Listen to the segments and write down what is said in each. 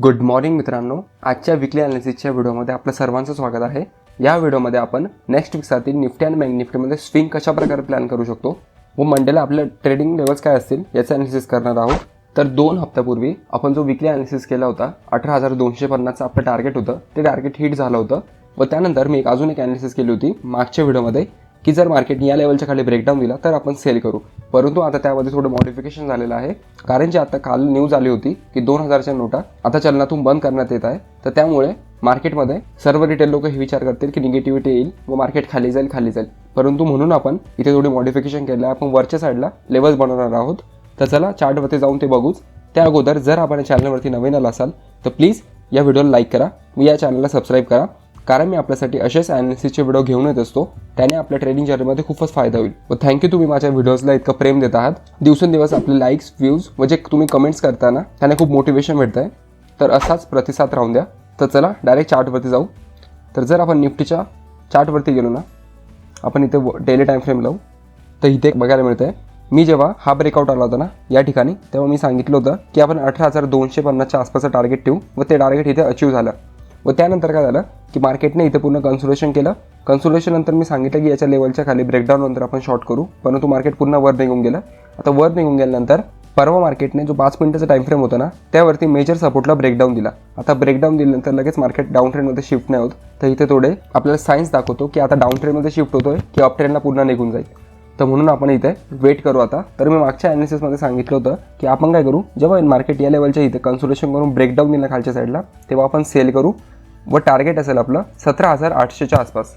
Good morning मित्रांनो, आजच्या विकली ॲनालिसिसच्या व्हिडिओमध्ये आपलं सर्वांचं स्वागत आहे। या व्हिडिओमध्ये आपण नेक्स्ट वीकसाठी निफ्टी आणि बँक निफ्टीमध्ये स्विंग कशा प्रकारे प्लॅन करू शकतो व मंडेला आपल्या ट्रेडिंग लेवल्स काय असतील याचं ॲनालिसिस करणार आहोत। तर 2 हप्त्यापूर्वी आपण जो विकली ॲनालिसिस केला होता 18,250चं आपलं टार्गेट होतं, ते टार्गेट हिट झालं होतं व त्यानंतर मी अजून एक ॲनालिसिस केली होती मागच्या व्हिडिओमध्ये की जर मार्केट या लेवलच्या खाली ब्रेकडाऊन दिला तर आपण सेल करू। परंतु आता त्यामध्ये थोडं मॉडिफिकेशन झालेलं आहे, कारण जी आता काल न्यूज आली होती की 2000च्या नोटा आता चलनातून बंद करण्यात येत आहे। तर त्यामुळे मार्केटमध्ये सर्व रिटेल लोक हे विचार करतील की निगेटिव्हिटी येईल व मार्केट खाली जाईल। परंतु म्हणून आपण इथे थोडी मॉडिफिकेशन केलं आहे, आपण वरच्या साईडला लेवल्स बनवणार आहोत। तर चला चार्टवरती जाऊन ते बघूच। त्या अगोदर जर आपण चॅनलवरती नवीन आला असाल तर प्लीज या व्हिडिओला लाईक करा व या चॅनलला सबस्क्राईब करा, कारण मी आपल्यासाठी असेच ॲनालिसिसचे व्हिडिओ घेऊन येत असतो, त्याने आपल्या ट्रेडिंग जर्नीमध्ये खूपच फायदा होईल। व थँक्यू, तुम्ही माझ्या व्हिडिओजला इतकं प्रेम देत आहात। दिवसेंदिवस आपले लाईक्स व्ह्यूज व जे तुम्ही कमेंट्स करताना त्याने खूप मोटिवेशन भेटतं आहे, तर असाच प्रतिसाद राहून द्या। तर चला डायरेक्ट चार्टवरती जाऊ। तर जर आपण निफ्टीच्या चार्टवरती गेलो ना, आपण इथे डेली टाईम फ्रेम लावू तर इथे बघायला मिळतं आहे मी जेव्हा हा ब्रेकआउट आला होता ना या ठिकाणी, तेव्हा मी सांगितलं होतं की आपण 18,250च्या आसपासचं टार्गेट ठेवू व ते टार्गेट इथे अचीव झालं। व त्यानंतर काय झालं की मार्केटने इथे पूर्ण कन्सोलेशन केलं। कन्सोलेशन नंतर मी सांगितलं की याच्या लेवलच्या खाली ब्रेकडाऊन नंतर आपण शॉर्ट करू, परंतु मार्केट पुन्हा वर निघून गेलं। आता वर निघून गेल्यानंतर परवा मार्केटने जो 5 मिनिटाचा टाइम फ्रेम होता ना त्यावरती मेजर सपोर्टला ब्रेकडाऊन दिला। आता ब्रेकडाऊन दिल्यानंतर लगेच मार्केट डाऊन ट्रेंडमध्ये शिफ्ट नाही होत, तर इथे थोडे आपल्याला सायन्स दाखवतो की आता डाऊन ट्रेंडमध्ये शिफ्ट होतोय की अप ट्रेंडला पुन्हा निघून जाईल। तर म्हणून आपण इथे वेट करू आता। तर मी मागच्या ॲनालिसिसमध्ये सांगितलं होतं की आपण काय करू, जेव्हा मार्केट या लेवलच्या इथे कन्सोलेशन करून ब्रेकडाऊन दिलं खालच्या साईडला, तेव्हा आपण सेल करू व टार्गेट असेल आपलं 17,800च्या आसपास।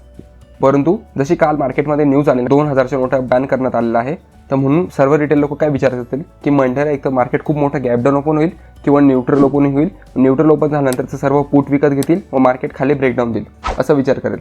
परंतु जशी काल मार्केटमध्ये न्यूज आली 2000च्या नोटा बॅन करण्यात आलेला आहे, तर म्हणून सर्व रिटेल लोक काय विचारत असतील की मंडेला एक तर मार्केट खूप मोठं गॅप डाऊन ओपन होईल किंवा न्यूट्रल ओपन होईल। न्यूट्रल ओपन झाल्यानंतर सर्व पुट विकत घेतील व मार्केट खाली ब्रेकडाऊन देईल असा विचार करेल।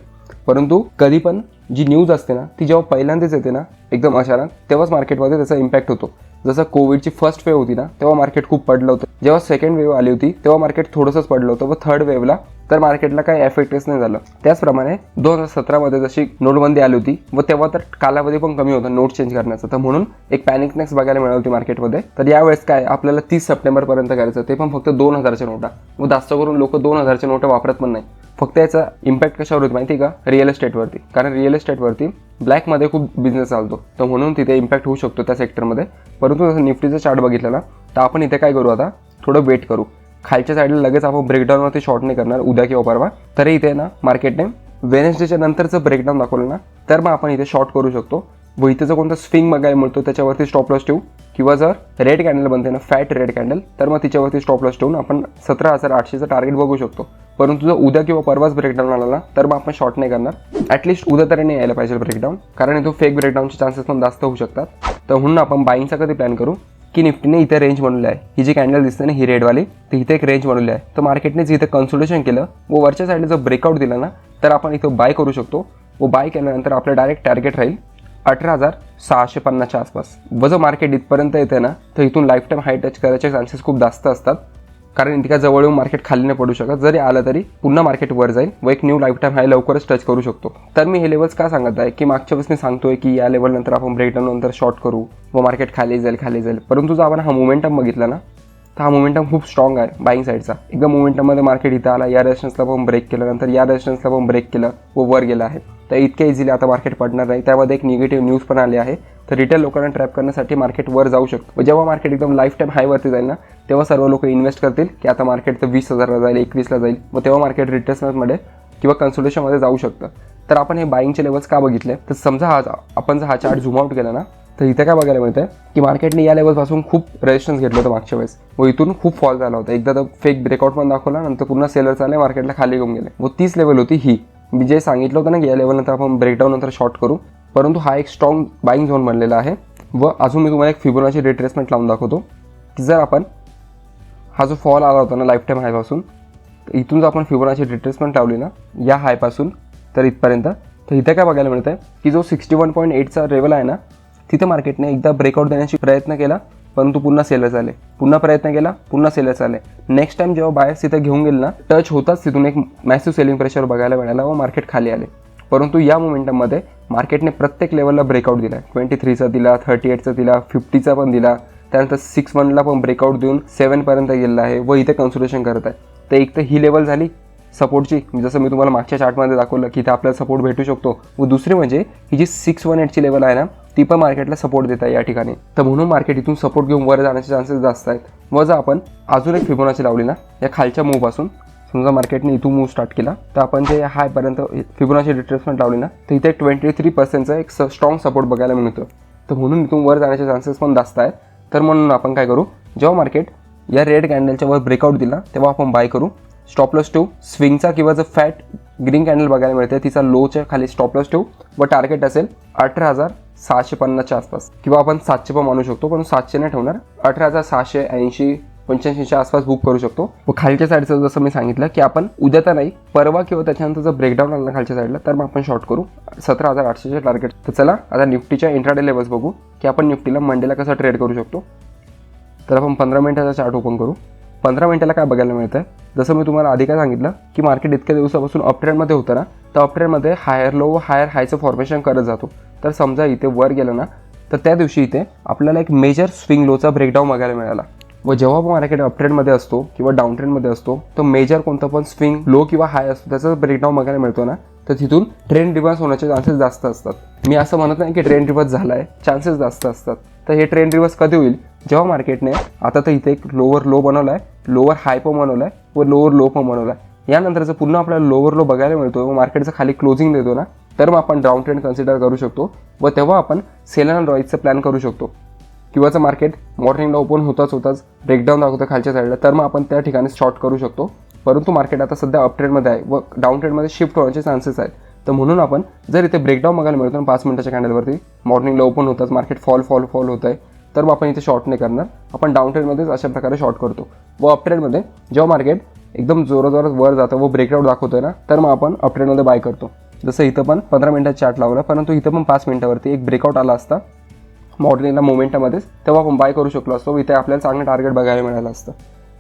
परंतु कधी पण जी न्यूज असते ना ती जेव्हा पहिल्यांदाच येते ना एकदम अचानक, तेव्हाच मार्केटमध्ये त्याचा इम्पॅक्ट होतो। जसं कोविडची फर्स्ट वेव्ह होती ना तेव्हा मार्केट खूप पडलं होतं, जेव्हा सेकंड वेव्ह आली होती तेव्हा मार्केट थोडंसंच पडलं होतं व थर्ड वेव्हला तर मार्केटला काही एफेक्टच नाही झालं। त्याचप्रमाणे 2017मध्ये जशी नोटबंदी आली होती व तेव्हा तर कालावधी पण कमी होता नोट चेंज करण्याचा, तर म्हणून एक पॅनिकनेस बघायला मिळाली होती मार्केटमध्ये। तर यावेळेस काय आपल्याला 30 सप्टेंबरपर्यंत करायचं, ते पण फक्त 2000च्या नोटा व जास्त करून लोक 2000च्या नोटा वापरत पण नाही। फक्त याचा इम्पॅक्ट कशावर होती माहिती का, रिअल एस्टेटवरती, कारण रिअल एस्टेटवरती ब्लॅकमध्ये खूप बिझनेस चालतो, तर म्हणून तिथे इम्पॅक्ट होऊ शकतो त्या सेक्टरमध्ये। परंतु जसं निफ्टीचा चार्ट बघितला ना तर आपण इथे काय करू, आता थोडं वेट करू। खालच्या साईडला लगेच आपण ब्रेकडाऊनवरती शॉर्ट नाही करणार उद्या किंवा परवा, तरी इथे ना मार्केटने वेडनेसडेच्या नंतरचं ब्रेकडाऊन दाखवलं ना तर मग आपण इथे शॉर्ट करू शकतो व इथे जर कोणता स्विंग बघायला मिळतो त्याच्यावरती स्टॉप लॉस ठेवू, किंवा जर रेड कॅन्डल बनते ना फॅट रेड कॅन्डल, तर मग तिच्यावरती स्टॉप लॉस ठेवून आपण 17,800चं टार्गेट बघू शकतो। परंतु जर उद्या किंवा परवाच ब्रेकडाऊन आला ना तर मग आपण शॉर्ट नाही करणार, ॲटलिस्ट उद्या तरी नाही यायला पाहिजे ब्रेकडाऊन, कारण इथं फेक ब्रेकडाऊनचे चान्सेस पण जास्त होऊ शकतात। तर म्हणून आपण बाईंगचा कधी प्लॅन करू की निफ्टीने इथे रेंज बनवली आहे, ही जी कॅन्डल दिसते ना ही रेडवाली, तर इथे एक रेंज बनवली आहे। तर मार्केटने इथे कन्सोलेशन केलं व वरच्या साईडला जर ब्रेकआउट दिला ना तर आपण इथं बाय करू शकतो व बाय केल्यानंतर आपलं डायरेक्ट टार्गेट राहील 18,650च्या आसपास। व जर मार्केट इथपर्यंत येते ना तर इथून लाईफ टाईम हाय टच करायचे चान्सेस खूप जास्त असतात, कारण इतक्या जवळ येऊन मार्केट खाली नाही पडू शकत। जरी आलं तरी पुन्हा मार्केट वर जाईल व एक न्यू लाईफ टाईम हाय लवकरच टच करू शकतो। तर मी हे लेवल्स का सांगत आहे की मागच्या वेळेस मी सांगतोय की या लेवल नंतर आपण ब्रेकडाऊन नंतर शॉर्ट करू व मार्केट खाली जाईल। परंतु जर आपण हा मोमेंटम बघितला ना तर हा मोमेंटम खूप स्ट्रॉंग आहे बाईंग साईडचा। एकदम मोमेंटममध्ये मार्केट इथं आला, या रेजिस्टन्सला पण ब्रेक केलं, नंतर या रेजिस्टन्सला पण ब्रेक केलं व वर गेलं आहे। तर इतक्या इझिली आता मार्केट पडणार नाही। त्यामध्ये एक निगेटिव्ह न्यूज पण आली आहे, तर रिटेल लोकांना ट्रॅप करण्यासाठी मार्केट वर जाऊ शकतो व जेव्हा मार्केट एकदम लाईफ टाईम हायवरती जाईल ना तेव्हा सर्व लोक इन्व्हेस्ट करतील की आता मार्केट तर 20,000ला जाईल, 21ला जाईल व तेव्हा मार्केट रिट्रेसमेंटमध्ये किंवा कन्सोलेशनमध्ये जाऊ शकतं। तर आपण हे बाईंगचे लेवल्स का बघितले, तर समजा आपण जर हा चार्ट झूम आउट केला ना तर इथे काय बघायला मिळतं की मार्केटने या लेवलपासून खूप रेजिस्टन्स घेतलं होतं मागच्या वेळेस व इथून खूप फॉल झाला होता। एकदा तर फेक ब्रेकआउट पण दाखवला, नंतर पुन्हा सेलर्स आले, मार्केटला खाली घेऊन गेले व तीच लेवल होती ही। मी जे सांगितलं होतं ना की या लेवलनंतर आपण ब्रेकडाऊन नंतर शॉर्ट करू, परंतु हा एक स्ट्रॉंग बाईंग झोन बनलेला आहे। व अजून मी तुम्हाला एक फिबोनाची रिट्रेसमेंट लावून दाखवतो की जर आपण हा जो फॉल आला होता ना लाईफ टाईम हायपासून, तर इथून जर आपण फिबोनाची रिट्रेसमेंट लावली ना या हायपासून तर इथपर्यंत, तर इथे काय बघायला मिळतं की जो 61.8चा लेवल आहे ना तिथे मार्केटने एकदा ब्रेकआउट देण्याची प्रयत्न केला, परंतु पुन्हा सेलर्स आले, पुन्हा प्रयत्न केला, पुन्हा सेलर्स आले। नेक्स्ट टाइम जेव्हा बायर्स तिथे घेऊन गेले ना टच होताच तिथून एक मॅसिव्ह सेलिंग प्रेशर बघायला मिळाला व मार्केट खाली आले। परंतु या मोमेंटममध्ये मार्केटने प्रत्येक लेवलला ब्रेकआउट दिला, 23चा दिला, 38चा दिला, 50चा पण दिला, त्यानंतर 6-1ला पण ब्रेकआउट देऊन 7पर्यंत गेलेला आहे व इथे कन्सोलिडेशन करत आहे. तर एक तर ही लेवल झाली सपोर्टची, जसं मी तुम्हाला मागच्या चार्टमध्ये दाखवलं की इथे आपल्याला सपोर्ट भेटू शकतो. व दुसरी म्हणजे ही जी 618ची लेवल आहे ना, ती पण मार्केटला सपोर्ट देत आहे या ठिकाणी. तर म्हणून मार्केट इथून सपोर्ट घेऊन वर जाण्याचे चान्सेस जास्त आहेत. व जर आपण अजून एक फिबोनाची लावली ना या खालच्या मूवपासून, समजा मार्केटने इथून मूव स्टार्ट केला तर आपण जे हायपर्यंत फिबोनाची रिट्रेसमेंट लावली ना, तर इथे 23% एक स्ट्रॉंग सपोर्ट बघायला मिळतो. तर म्हणून इथून वर जाण्याचे चान्सेस पण जास्त आहेत. तर म्हणून आपण काय करू, जेव्हा मार्केट या रेड कॅन्डलच्या वर ब्रेकआउट दिला तेव्हा आपण बाय करू. स्टॉप लॉस ठेवू स्विंगचा, किंवा जर फॅट ग्रीन कॅन्डल बघायला मिळते तिचा लोच्या खाली स्टॉप लॉस ठेवू व टार्गेट असेल 18,650च्या आसपास, किंवा आपण 700 पण मानू शकतो, पण 700 नाही ठेवणार, 18,680-85च्या आसपास बुक करू शकतो. व खालच्या साईडचं जसं मी सांगितलं की आपण उद्या तर नाही परवा किंवा त्याच्यानंतर जर ब्रेकडाऊन आला खालच्या साईडला तर मग आपण शॉर्ट करू 17,800चे टार्गेट. तर चला आता निफ्टीच्या इंट्राडे लेवल्स बघू की आपण निफ्टीला मंडेला कसं ट्रेड करू शकतो. तर आपण 15 मिनिटाचा चार्ट ओपन करू. 15 मिनिटाला काय बघायला मिळतं आहे, जसं मी तुम्हाला आधी काय सांगितलं की मार्केट इतक्या दिवसापासून अपट्रेंडमध्ये होतं ना, तर अपट्रेंडमध्ये हायर लो व हायर हायचं फॉर्मेशन करत जातो. तर समजा इथे वर गेलं ना, तर त्या दिवशी इथे आपल्याला एक मेजर स्विंग लोचा ब्रेकडाऊन बघायला मिळाला. व जेव्हा पण मार्केट अपट्रेंडमध्ये असतो किंवा डाऊन ट्रेंडमध्ये असतो, तर मेजर कोणतं पण स्विंग लो किंवा हाय असतो त्याचा ब्रेकडाऊन बघायला मिळतो ना, तर तिथून ट्रेंड रिव्हर्स होण्याचे चान्सेस जास्त असतात. मी असं म्हणत नाही की ट्रेंड रिव्हर्स झाला आहे, चान्सेस जास्त असतात. तर हे ट्रेंड रिव्हर्स कधी होईल, जेव्हा मार्केटने आता तर इथे एक लोअर लो बनवला आहे, लोअर हाय पण बनवला आहे व लोअर लो पण बनवला आहे. यानंतर जर पुन्हा आपल्याला लोअर लो बघायला मिळतो व मार्केटचं खाली क्लोजिंग देतो ना, तर मग आपण डाऊन ट्रेंड कन्सिडर करू शकतो व तेव्हा आपण सेल अँड रॉईजचं प्लॅन करू शकतो. किंवाचं मार्केट मॉर्निंगला ओपन होताच ब्रेकडाऊन दाखवतं खालच्या साईडला, तर मग आपण त्या ठिकाणी शॉर्ट करू शकतो. परंतु मार्केट आता सध्या अप ट्रेंडमध्ये आहे व डाऊन ट्रेंडमध्ये शिफ्ट होण्याचे चान्सेस आहेत. तर म्हणून आपण जर इथे ब्रेकडाऊन बघायला मिळतो 5 मिनिटाच्या कॅन्डलवरती, मॉर्निंगला ओपन होताच मार्केट फॉल होत आहे, तर मग आपण इथे शॉर्ट नाही करणार, आपण डाऊन ट्रेंडमध्येच अशा प्रकारे शॉर्ट करतो. व अप ट्रेंडमध्ये जेव्हा मार्केट एकदम जोरात वर जातं व ब्रेकआउट दाखवतोय ना, तर मग आपण अप ट्रेंडमध्ये बाय करतो. जसं इथं पण 15 मिनिटाचा चार्ट लावला, परंतु इथं पण 5 मिनिटावरती एक ब्रेकआउट आला असता मॉर्निंगला मोमेंटामध्येच, तेव्हा आपण बाय करू शकलो असतो. इथे आपल्याला चांगलं टार्गेट बघायला मिळालं असतं.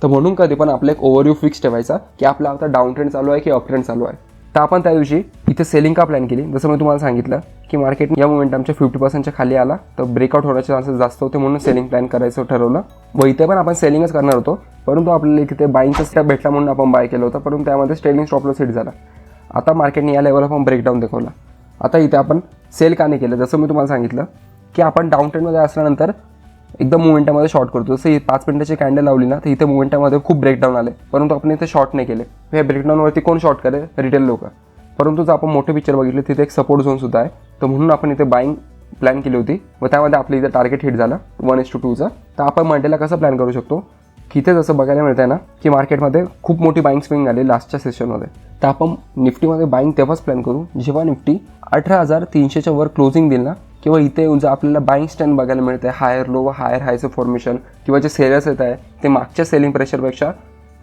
तर म्हणून कधी पण आपला एक ओव्हरव्ह्यू फिक्स ठेवायचा की आपला आता डाऊन ट्रेंड चालू आहे की अप ट्रेंड चालू आहे. तर आपण त्या दिवशी इथे सेलिंग का प्लॅन केली, जसं मी तुम्हाला सांगितलं की मार्केट या मोमेंटमच्या 50%च्या खाली आला तर ब्रेकआउट होण्याचे चान्सेस जास्त होते, म्हणून सेलिंग प्लॅन करायचं ठरवलं. व इथे पण आपण सेलिंगच करणार होतो, परंतु आपल्याला इथे बाईंगचा स्टेप भेटला म्हणून आपण बाय केलं होतं, परंतु त्यामध्ये ट्रेलिंग स्टॉप लॉस हिट झाला. आता मार्केटने या लेवलला पण ब्रेकडाऊन दाखवला. आता इथे आपण सेल का नाही केलं, जसं मी तुम्हाला सांगितलं की आपण डाऊन ट्रेंडमध्ये असल्यानंतर एकदम मोमेंटामध्ये शॉर्ट करतो. जसं 5 मिनिटाची कॅन्डल लावली ना, तर इथे मोमेंटामध्ये खूप ब्रेकडाऊन आले, परंतु आपण इथे शॉर्ट नाही केले. हे ब्रेकडाऊनवरती कोण शॉर्ट करेल, रिटेल लोक. परंतु जर आपण मोठे पिक्चर बघितले तिथे एक सपोर्ट झोन सुद्धा आहे, तर म्हणून आपण इथे बाईंग प्लॅन केली होती व त्यामध्ये आपलं इथे टार्गेट हिट झाला 1:2चा. तर आपण मंडेला कसं प्लॅन करू शकतो की इथे जसं बघायला मिळतं आहे ना की मार्केटमध्ये खूप मोठी बाईंग स्विंग आली लास्टच्या सेशनमध्ये. तर आपण निफ्टीमध्ये बाईंग तेव्हाच प्लॅन करू जेव्हा निफ्टी 18,300च्या वर क्लोजिंग देईल ना, किंवा इथे येऊन जर आपल्याला बाईंग स्टॅन बघायला मिळते हायर लो व हायर हायचं फॉर्मेशन, किंवा जे सेलर्स येत आहे ते मागच्या सेलिंग प्रेशरपेक्षा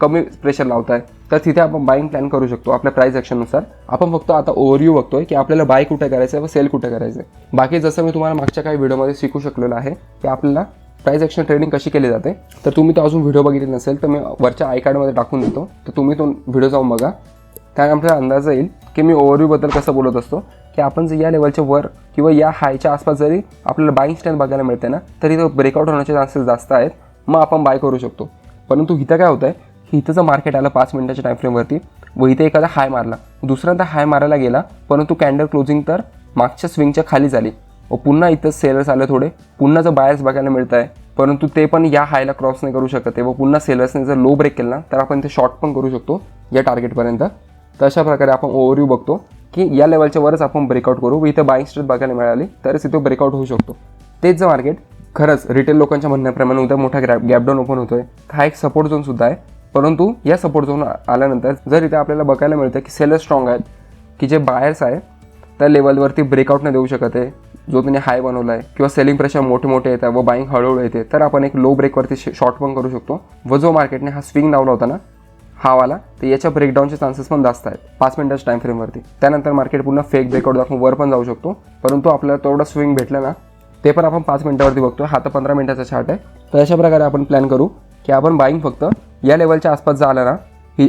कमी प्रेशर लावत आहे, तर तिथे आपण बाईंग प्लॅन करू शकतो आपल्या प्राईस ॲक्शननुसार. आपण फक्त आता ओव्हरव्ह्यू बघतोय की आपल्याला बाय कुठे करायचं आहे व सेल कुठे करायचं आहे. बाकी जसं मी तुम्हाला मागच्या काही व्हिडिओमध्ये शिकू शकलेलं आहे की आपल्याला प्राईस ॲक्शन ट्रेडिंग कशी केली जाते. तर तुम्ही तो अजून व्हिडिओ बघितले नसेल तर मी वरच्या आय कार्डमध्ये टाकून देतो, तर तुम्ही तो व्हिडिओ जाऊन बघा. त्याने आपल्याला अंदाज येईल की मी ओव्हरव्ह्यूबद्दल कसं बोलत असतो की आपण जर या लेवलच्या वर किंवा या हायच्या आसपास जरी आपल्याला बाईंग स्टॅन बघायला मिळते ना, तरी तो ब्रेकआउट होण्याचे चान्सेस जास्त आहेत, मग आपण बाय करू शकतो. परंतु इथं काय होतं आहे की इथं जर मार्केट आलं 5 मिनिटाच्या टाईम फ्रेमवरती व इथे एखादा हाय मारला, दुसऱ्यांदा हाय मारायला गेला, परंतु कॅन्डल क्लोजिंग तर मागच्या स्विंगच्या खाली झाली व पुन्हा इथं सेलर्स आले थोडे, पुन्हा जर बायर्स बघायला मिळत आहे, परंतु ते पण या हायला क्रॉस नाही करू शकत आहे व पुन्हा सेलर्सने जर लो ब्रेक केला ना, तर आपण ते शॉर्ट पण करू शकतो या टार्गेटपर्यंत. तर अशा प्रकारे आपण ओव्हरव्ह्यू बघतो की या लेवलच्या वरच आपण ब्रेकआउट करू व इथं बाईंग स्ट्रेस बघायला मिळाली तरच इथे ब्रेकआउट होऊ शकतो. तेच जर मार्केट खरंच रिटेल लोकांच्या म्हणण्याप्रमाणे उद्या मोठा गॅपडाऊन ओपन होतोय, हा एक सपोर्ट झोन सुद्धा आहे. परंतु या सपोर्ट झोन आल्यानंतर जर इथे आपल्याला बघायला मिळतं की सेलर स्ट्रॉंग आहेत, की जे बायर्स आहे त्या लेवलवरती ब्रेकआउट नाही देऊ शकत आहे, जो त्यांनी हाय बनवला आहे, किंवा सेलिंग प्रेशर मोठे येतात व बाईंग हळूहळू येते, तर आपण एक लो ब्रेकवरती शॉर्ट पण करू शकतो. व जो मार्केटने हा स्विंग लावला होता ना हा वाला, तर याच्या ब्रेकडाऊनचे चान्सेस पण जास्त आहेत 5 मिनिटाच्या टाईम फ्रेमवरती. त्यानंतर मार्केट पुन्हा फेक ब्रेकआउट दाखवून वर पण जाऊ शकतो, परंतु आपल्याला तेवढा स्विंग भेटला ना, ते पण आपण 5 मिनिटावरती बघतो. हा तर 15 मिनिटाचा चार्ट आहे. तर अशा प्रकारे आपण प्लॅन करू की आपण बाईंग फक्त या लेवलच्या आसपास जर आला ना,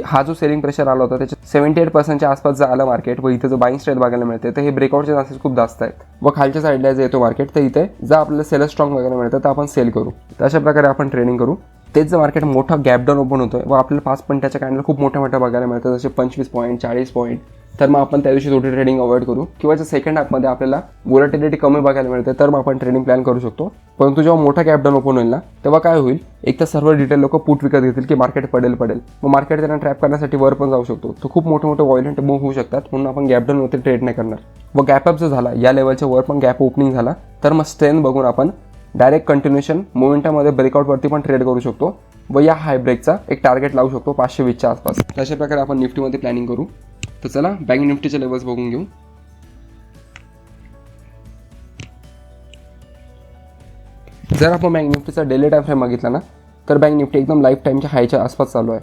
हा जो सेलिंग प्रेशर आला होता त्याच्या 78% आसपास जर आलं मार्केट व इथे जो बाईंग स्ट्रेंथ बघायला मिळते तर हे ब्रेकआउटचे चान्सेस खूप जास्त आहेत व खालच्या साईडला जे येतो मार्केट तर इथे जर आपल्याला सेलर स्ट्रॉंग बघायला मिळतं तर आपण सेल करू. तर अशा प्रकारे आपण ट्रेडिंग करू. तेच जर मार्केट मोठा गॅप डाऊन ओपन होतोय व आपल्याला 5 मिनिटाच्या कॅन्डल खूप मोठ्या बघायला मिळतात जसे 25 पॉईंट 40 पॉईंट तर मग आपण त्या दिवशी थोडी ट्रेडिंग अवॉइड करू. किंवा जर सेकंड हाफमध्ये आपल्याला व्होलॅटिलिटी कमी बघायला मिळते तर मग आपण ट्रेडिंग प्लॅन करू शकतो. परंतु जेव्हा मोठा गॅप डाऊन ओपन होईल ना तेव्हा काय होईल, एक तर सर्व डिटेल लोक पुट विकत घेतील की मार्केट पडेल मग मार्केट त्यांना ट्रॅप करण्यासाठी वर पण जाऊ शकतो. तो खूप मोठे व्हायलेंट मूव्ह होऊ शकतात म्हणून आपण गॅप डाऊनवरती ट्रेड नाही करणार. व गॅप अप जर झाला या लेवलच्या वर पण गॅप ओपनिंग झाला तर मग स्ट्रेंथ बघून आपण डायरेक्ट कंटिन्युएशन मोमेंटममध्ये ब्रेकआउटवरती पण ट्रेड करू शकतो व या हाय ब्रेकचा एक टार्गेट लावू शकतो 520च्या आसपास. अशा प्रकारे आपण निफ्टीमध्ये प्लॅनिंग करू. तर चला बँक निफ्टीचे लेवल्स बघून घेऊ. जर आपण बँक निफ्टीचा डेली टाइम फ्रेम बघितला ना तर बँक निफ्टी एकदम लाईफ टाईमच्या हायच्या आसपास चालू आहे.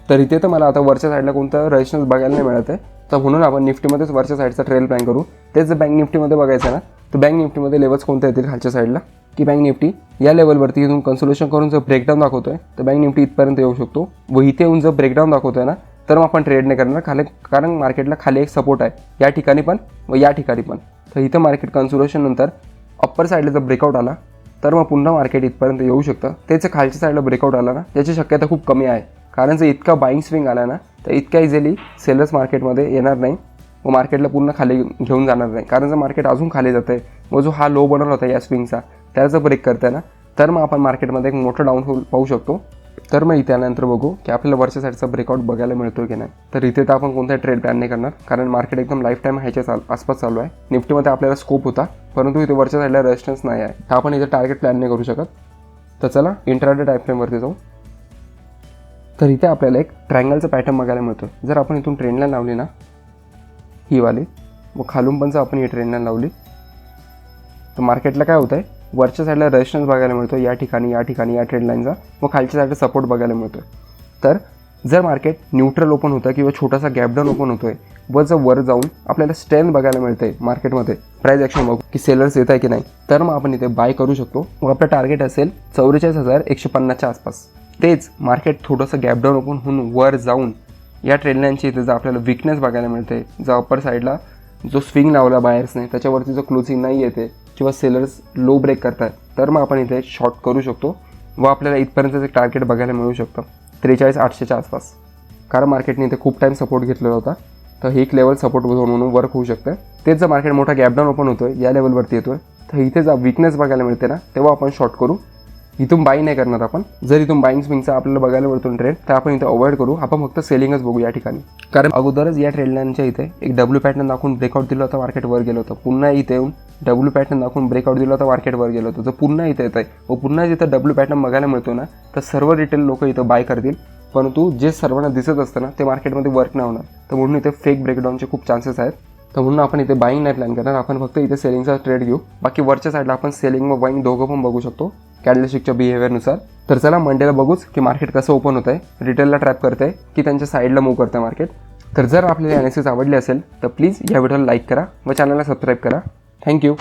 तर इथे तर मला आता वरच्या साईडला कोणतं रेजिस्टन्स बघायला नाही मिळत आहे तर म्हणून आपण निफ्टीमध्येच वरच्या साईडचा ट्रेल प्लॅन करू. तेच जर बँक निफ्टीमध्ये बघायचं ना तर बँक निफ्टीमध्ये लेवल्स कोणते येतील खालच्या साईडला की बँक निफ्टी या लेवलवरती इथून कन्सोलेशन करून जर ब्रेकडाऊन दाखवतोय तर बँक निफ्टी इथपर्यंत येऊ शकतो व इथे येऊन जर ब्रेकडाऊन दाखवतोय ना तर मग आपण ट्रेड नाही करणार कारण मार्केटला खाली एक सपोर्ट आहे या ठिकाणी पण व या ठिकाणी पण. तर इथं मार्केट कन्सोलेशन नंतर अप्पर साईडला जर ब्रेकआउट आला तर मग पुन्हा मार्केट इथपर्यंत येऊ शकतं. त्याचं खालच्या साईडला ब्रेकआउट आला ना त्याची शक्यता खूप कमी आहे कारण जर इतका बाईंग स्विंग आला ना तर इतक्या इझिली सेलर्स मार्केटमध्ये येणार नाही व मार्केटला पूर्ण खाली घेऊन जाणार नाही. कारण जर मार्केट अजून खाली जातं आहे व जो हा लो बनवला होता या स्विंगचा त्याला जर ब्रेक करताय ना तर मग आपण मार्केटमध्ये एक मोठं डाऊनफॉल पाहू शकतो. तर मग इथे आल्यानंतर बघू की आपल्याला वरच्या साईडचा ब्रेकआउट बघायला मिळतो की नाही. तर इथे तर आपण कोणताही ट्रेड प्लॅन नाही करणार कारण मार्केट एकदम लाईफ टाईम ह्याच्या आसपास चालू आहे. निफ्टीमध्ये आपल्याला स्कोप होता परंतु इथे वरच्या साईडला रेजिस्टन्स नाही आहे तर आपण इथे टार्गेट प्लॅन नाही करू शकत. तर चला इंट्राडे टाईम फ्रेमवरती जाऊ. तर इथे आपल्याला एक ट्रायंगलचा पॅटर्न बघायला मिळतो. जर आपण इथून ट्रेंड लाईन लावली ना ही वाली व खालून पण जर आपण ही ट्रेंड लाईन लावली तर मार्केटला काय होतं आहे वरच्या साईडला रेजिस्टन्स बघायला मिळतो या ठिकाणी या ट्रेंड लाईनचा व खालच्या साईडला सपोर्ट बघायला मिळतो. तर जर मार्केट न्यूट्रल ओपन होतं किंवा छोटासा गॅप डाऊन ओपन होतोय व जर वर जाऊन आपल्याला स्ट्रेंथ बघायला मिळते मार्केटमध्ये प्राइस ॲक्शन बघू की सेलर्स येत आहे की नाही तर मग आपण इथे बाय करू शकतो व आपलं टार्गेट असेल 44,150च्या आसपास. तेच मार्केट थोडंसं गॅप डाऊन ओपन होऊन वर जाऊन या ट्रेंड लाईनची इथे जर आपल्याला विकनेस बघायला मिळते जर अप्पर साईडला जो स्विंग लावला बायर्सने त्याच्यावरती जो क्लोजिंग नाही येते किंवा सेलर्स लो ब्रेक करतात तर मग आपण इथे शॉर्ट करू शकतो व आपल्याला इथपर्यंतचं एक टार्गेट बघायला मिळू शकतं 43,800च्या आसपास. कारण मार्केटने इथे खूप टाईम सपोर्ट घेतलेला होता तर हे एक लेवल सपोर्ट म्हणून वर्क होऊ शकतं. तेच जर मार्केट मोठा गॅप डाऊन ओपन होतोय या लेवलवरती येतोय तर इथे जर विकनेस बघायला मिळते ना तेव्हा आपण शॉर्ट करू. इथून बाई नाही करणार आपण. जर इथून बाईंग स्विंगचा आपल्याला बघायला मिळतो ट्रेड तर आपण इथे अवॉइड करू. आपण फक्त सेलिंगच बघू या ठिकाणी कारण अगोदरच या ट्रेड लाईनच्या इथे एक डब्ल्यू पॅटर्न दाखवून ब्रेकआउट दिलं होतं मार्केट वर गेलं होतं. पुन्हा इथे येऊन डब्ल्यू पॅटर्न दाखवून ब्रेकआउट दिलं होतं मार्केट वर गेलं होतं. जर पुन्हा इथे येत आहे व पुन्हा जिथं डब्ल्यू पॅटर्न बघायला मिळतो ना तर सर्व रिटेल लोक इथं बाय करतील परंतु जे सर्वांना दिसत असतं ना ते मार्केटमध्ये वर्क नाही होणार. तर म्हणून इथे फेक ब्रेकडाऊनचे खूप चान्सेस आहेत. तर म्हणून आपण इथे बाईंग नाही प्लॅन करणार. आपण फक्त इथे सेलिंगचा ट्रेड घेऊ. बाकी वरच्या साईडला आपण सेलिंग व बाईंग दोघं पण बघू शकतो कॅन्डलस्टिकच्या बिहेवियरनुसार. तर चला मंडेला बघूच की मार्केट कसं ओपन होत आहे, रिटेलला ट्रॅप करत आहे की त्यांच्या साईडला मूव्ह करतं मार्केट. तर जर आपल्याला ॲनालिसिस आवडली असेल तर प्लीज या व्हिडिओला लाईक करा व चॅनलला सबस्क्राईब करा. थँक्यू.